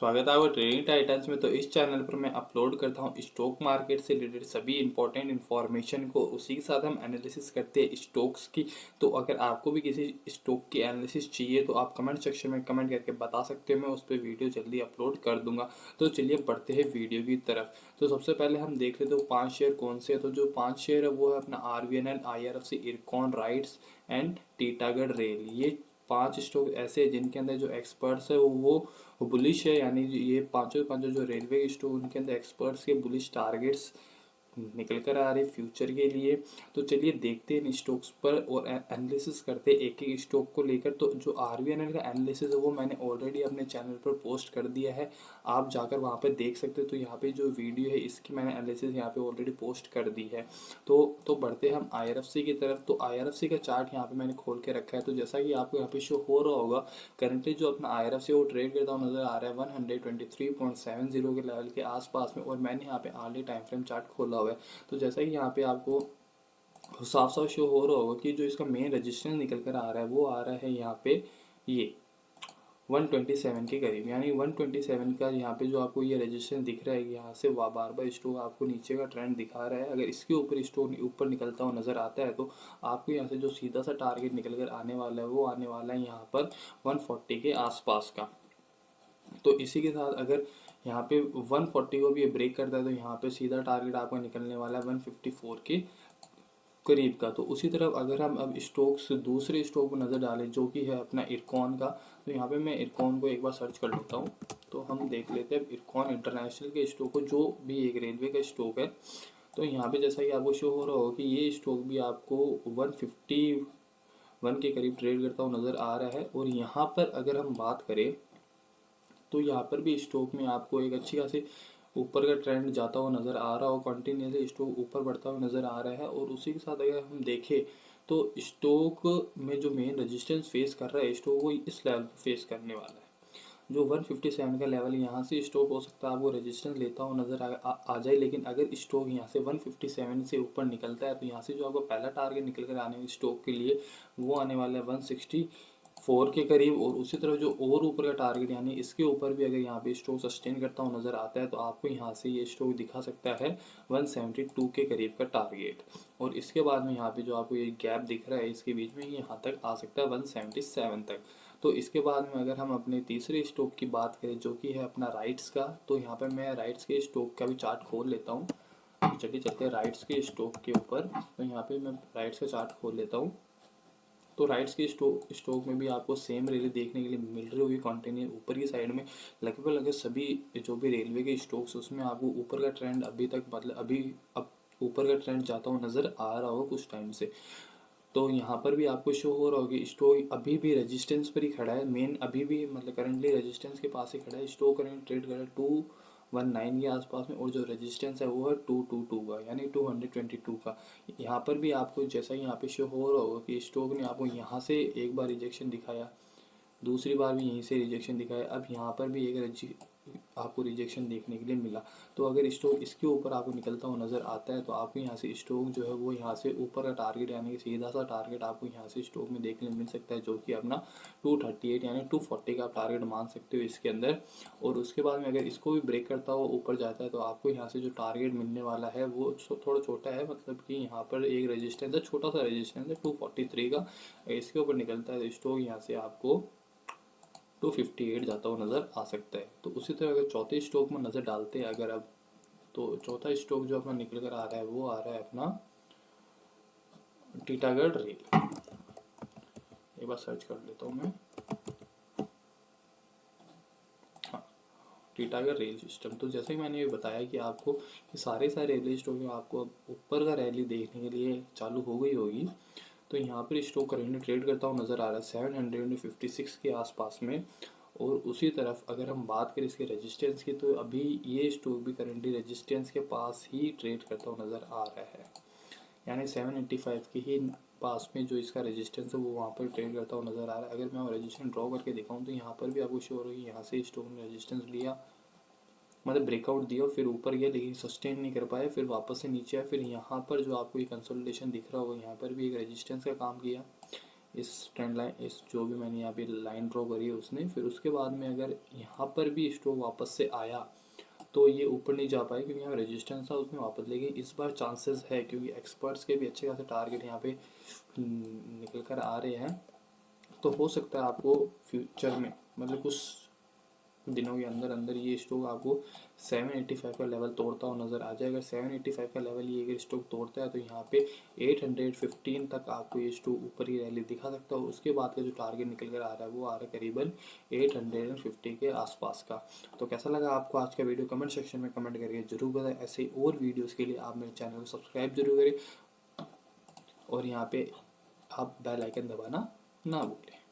स्वागत है आपका ट्रेडिंग टाइटंस में। तो इस चैनल पर मैं अपलोड करता हूँ स्टॉक मार्केट से रिलेटेड सभी इंपॉर्टेंट इन्फॉर्मेशन को। उसी के साथ हम एनालिसिस करते हैं स्टॉक्स की। तो अगर आपको भी किसी स्टॉक की एनालिसिस चाहिए तो आप कमेंट सेक्शन में कमेंट करके बता सकते हो, मैं उस पर वीडियो जल्दी अपलोड कर दूंगा। तो चलिए बढ़ते हैं वीडियो की तरफ। तो सबसे पहले हम देख लेते हैं 5 शेयर कौन से हैं। तो जो 5 शेयर है वो है अपना RVNL, IRFC, IRCON rights and Titagarh rail. ये 5 स्टॉक ऐसे हैं जिनके अंदर जो एक्सपर्ट्स है वो बुलिश है, यानी ये पांचों पांचों जो रेलवे स्टॉक उनके अंदर एक्सपर्ट्स के बुलिश टारगेट्स निकल कर आ रहे फ्यूचर के लिए। तो चलिए देखते हैं इन स्टॉक्स पर और एनालिसिस करते हैं एक एक स्टॉक को लेकर। तो जो RVNL का एनालिसिस है वो मैंने ऑलरेडी अपने चैनल पर पोस्ट कर दिया है, आप जाकर वहाँ पर देख सकते हो। तो यहाँ पे जो वीडियो है इसकी मैंने एनालिसिस यहाँ पे ऑलरेडी पोस्ट कर दी है। तो बढ़ते हैं हम IRFC की तरफ। तो IRFC का चार्ट यहाँ पे मैंने खोल के रखा है। तो जैसा कि आपको यहाँ पे शो हो रहा होगा, करंटली जो अपना IRFC वो ट्रेड करता हुआ नजर आ रहा है 123.70 के लेवल के आसपास में। और मैंने यहाँ पे आर्ली टाइम फ्रेम चार्ट खोला हुआ है। तो जैसा कि यहाँ पे आपको साफ साफ शो हो रहा होगा कि जो इसका मेन रेजिस्टेंस निकल कर आ रहा है वो आ रहा है यहाँ पे ये 127 के करीब, यानी 127 का यहाँ पे जो आपको ये रेजिस्टेंस दिख रहा है, यहाँ से बार बार स्टॉक आपको नीचे का ट्रेंड दिखा रहा है। अगर इसके ऊपर स्टॉक ऊपर निकलता हुआ नजर आता है तो आपको यहाँ से जो सीधा सा टारगेट निकल कर आने वाला है वो आने वाला है यहाँ पर 140 के आसपास का। तो इसी के साथ अगर यहाँ पे 140 को भी ब्रेक करता है तो यहाँ पे सीधा टारगेट आपका निकलने वाला है 154 के करीब का। तो उसी तरफ अगर हम अब स्टॉक्स दूसरे स्टॉक को नज़र डालें जो कि है अपना इरकॉन का, तो यहाँ पे मैं इरकॉन को एक बार सर्च कर लेता हूँ। तो हम देख लेते हैं इरकॉन इंटरनेशनल के स्टॉक को, जो भी एक रेलवे का स्टॉक है। तो यहाँ पे जैसा कि आपको शो हो रहा हो कि ये स्टॉक भी आपको 151 के करीब ट्रेड करता हुआ नज़र आ रहा है। और यहाँ पर अगर हम बात करें तो यहाँ पर भी स्टॉक में आपको एक अच्छी खासी ऊपर का ट्रेंड जाता हुआ नज़र आ रहा हो, कंटिन्यूसली स्टॉक ऊपर बढ़ता हुआ नज़र आ रहा है। और उसी के साथ अगर हम देखें तो स्टॉक में जो मेन रेजिस्टेंस फेस कर रहा है स्टॉक वो इस लेवल पे फेस करने वाला है। जो 157 का लेवल यहाँ से स्टॉक हो सकता है आपको रेजिस्टेंस लेता हुआ नज़र आ जाए। लेकिन अगर स्टॉक यहाँ से 157 से ऊपर निकलता है तो यहाँ से जो आपको पहला टारगेट निकल कर आने स्टॉक के लिए वो आने वाला है 164 के करीब। और उसी तरह जो और ऊपर का टारगेट यानी इसके ऊपर भी अगर यहाँ पे स्टॉक सस्टेन करता हुआ नज़र आता है तो आपको यहाँ से ये स्टॉक दिखा सकता है 172 के करीब का टारगेट। और इसके बाद में यहाँ पे जो आपको ये गैप दिख रहा है इसके बीच में यहाँ तक आ सकता है 177 तक। तो इसके बाद में अगर हम अपने तीसरे स्टॉक की बात करें जो कि है अपना राइट्स का, तो यहाँ पर मैं राइट्स के स्टॉक का भी चार्ट खोल लेता हूँ। चलिए चलते हैं राइट्स के स्टॉक के ऊपर। तो यहाँ पे मैं राइट्स का चार्ट खोल लेता हूँ। तो राइट्स के स्टॉक में भी आपको सेम रैली देखने के लिए मिल रही होगी, कंटिन्यू ऊपर की साइड में। लगभग सभी जो भी रेलवे के स्टॉक्स उसमें आपको ऊपर का ट्रेंड अभी तक मतलब अभी अब ऊपर का ट्रेंड जाता हुआ नज़र आ रहा हो कुछ टाइम से। तो यहाँ पर भी आपको शो हो रहा होगा कि स्टॉक अभी भी रेजिस्टेंस पर ही खड़ा है, मेन अभी भी मतलब करंटली रेजिस्टेंस के पास ही खड़ा है। स्टॉक करंट ट्रेड कर रहा है 219 के आसपास में, और जो रेजिस्टेंस है वो है 222 का, यानी 222 का। यहाँ पर भी आपको जैसा यहाँ पे शो हो रहा होगा कि स्टॉक ने आपको यहाँ से एक बार रिजेक्शन दिखाया, दूसरी बार भी यहीं से रिजेक्शन दिखाया, अब यहाँ पर भी एक आपको रिजेक्शन देखने के लिए मिला। तो अगर स्टॉक इसके ऊपर आपको निकलता हुआ नज़र आता है तो आपको यहाँ से स्टॉक जो है वो यहाँ से ऊपर का टारगेट यानी कि सीधा सा टारगेट आपको यहाँ से स्टॉक में देखने मिल सकता है, जो कि अपना 238 यानी 240 का आप टारगेट मान सकते हो इसके अंदर। और उसके बाद में अगर इसको भी ब्रेक करता हुआ ऊपर जाता है तो आपको यहाँ से जो टारगेट मिलने वाला है वो थोड़ा छोटा है, मतलब कि यहाँ पर एक रेजिस्टेंस है, छोटा सा रेजिस्टेंस है 243 का। इसके ऊपर निकलता है तो स्टॉक यहाँ से आपको 258 जाता हुआ नज़र आ सकता है। तो उसी तरह अगर चौथे स्टॉक में नज़र डालते हैं अगर अब, तो चौथा स्टॉक जो अपना निकल कर आ रहा है वो आ रहा है अपना टीटागढ़ रेल। एक बार सर्च कर लेता हूँ मैं। हाँ, टीटागढ़ रेल सिस्टम। तो जैसे कि मैंने ये बताया कि आपको कि सारे रेलवे स्टॉक में आपको ऊपर का रैली देखने के लिए चालू हो गई होगी। तो यहाँ पर स्टॉक करंटली ट्रेड करता हुआ नज़र आ रहा है 756 के आसपास में। और उसी तरफ अगर हम बात करें इसके रेजिस्टेंस की तो अभी ये स्टॉक भी करंटली रेजिस्टेंस के पास ही ट्रेड करता हुआ नज़र आ रहा है, यानी 785 के ही पास में जो इसका रेजिस्टेंस है वो वहाँ पर ट्रेड करता हुआ नज़र आ रहा है। अगर मैं रेजिस्टेंस ड्रॉ करके दिखाऊँ तो यहाँ पर भी आपको शो हो रहा है कि यहाँ से स्टॉक ने रेजिस्टेंस लिया, मतलब ब्रेकआउट दिया, फिर ऊपर गया लेकिन सस्टेन नहीं कर पाया, फिर वापस से नीचे आया, फिर यहाँ पर जो आपको ये कंसोलिडेशन दिख रहा होगा यहाँ पर भी एक रेजिस्टेंस का काम किया, इस ट्रेंड लाइन, इस जो भी मैंने यहाँ पे लाइन ड्रॉ करी है उसने, फिर उसके बाद में अगर यहाँ पर भी स्टॉक वापस से आया तो ये ऊपर नहीं जा पाए क्योंकि यहाँ रेजिस्टेंस था उसमें वापस, लेकिन इस बार चांसेस है क्योंकि एक्सपर्ट्स के भी अच्छे खासे टारगेट यहाँ पे निकल कर आ रहे हैं। तो हो सकता है आपको फ्यूचर में मतलब कुछ दिनों के अंदर अंदर ये स्टॉक आपको 785 का लेवल तोड़ता हुआ नज़र आ जाएगा। 785 का लेवल ये अगर स्टॉक तोड़ता है तो यहाँ पे 815 तक आपको ये स्टॉक ऊपर ही रैली दिखा सकता है। उसके बाद का जो टारगेट निकल कर आ रहा है वो आ रहा है करीबन 850 के आसपास का। तो कैसा लगा आपको आज का वीडियो, कमेंट सेक्शन में कमेंट करके जरूर बताएं। ऐसे और वीडियोज़ के लिए आप मेरे चैनल को सब्सक्राइब जरूर करें और यहाँ पे आप बेल आइकन दबाना ना भूलें।